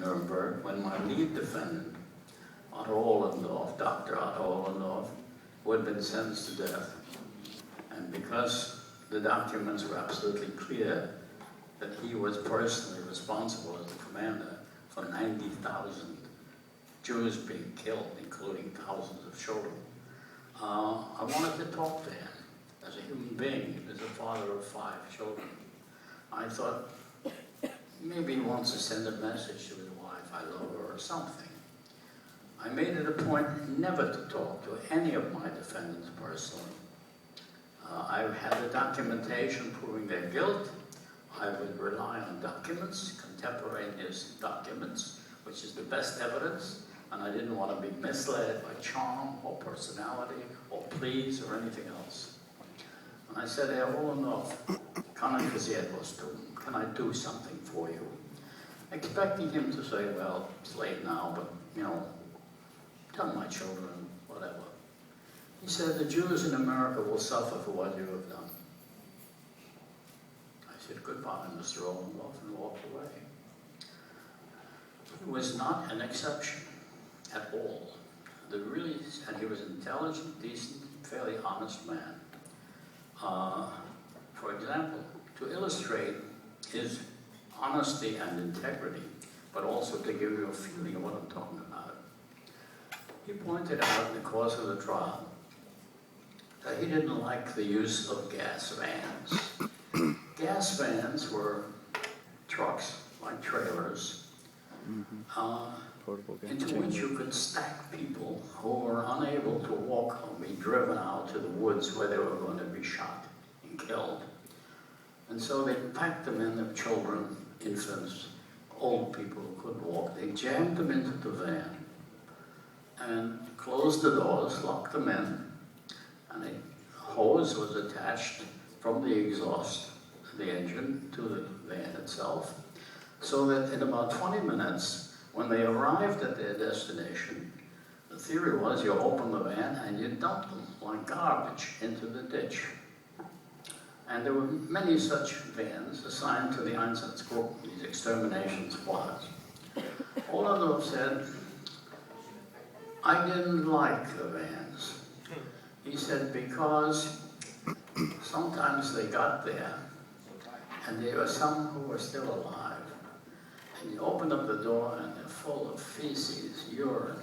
Nuremberg when my lead defendant, Otto Owenthal, Dr. Otto Owenthal, who had been sentenced to death. And because the documents were absolutely clear that he was personally responsible as the commander for 90,000 Jews being killed, including thousands of children, I wanted to talk to him as a human being, as a father of 5 children. I thought maybe he wants to send a message to his wife, I love her, or something. I made it a point never to talk to any of my defendants personally. I had the documentation proving their guilt. I would rely on documents, contemporaneous documents, which is the best evidence, and I didn't want to be misled by charm or personality or pleas or anything else. And I said, Herr Owenthal, kann ich für Sie etwas tun? Can I do something for you? Expecting him to say, well, it's late now, but, you know, tell my children, whatever. He said, the Jews in America will suffer for what you have done. I said, goodbye, Mr. Owenthal, and walked away. He was not an exception at all. And he was an intelligent, decent, fairly honest man. For example, to illustrate his honesty and integrity, but also to give you a feeling of what I'm talking about, he pointed out in the course of the trial that he didn't like the use of gas vans. Gas vans were trucks, like trailers, into which you could stack people who were unable to walk or be driven out to the woods where they were going to be shot and killed. And so they packed them in, the children, infants, old people who couldn't walk. They jammed them into the van and closed the doors, locked them in, and a hose was attached from the exhaust of the engine to the van itself, so that in about 20 minutes, when they arrived at their destination, the theory was you open the van and you dump them like garbage into the ditch. And there were many such vans assigned to the Einsatzgruppen, these extermination squads. Owenthal said, I didn't like the vans. He said, because sometimes they got there, and there were some who were still alive. And you open up the door and they're full of feces, urine,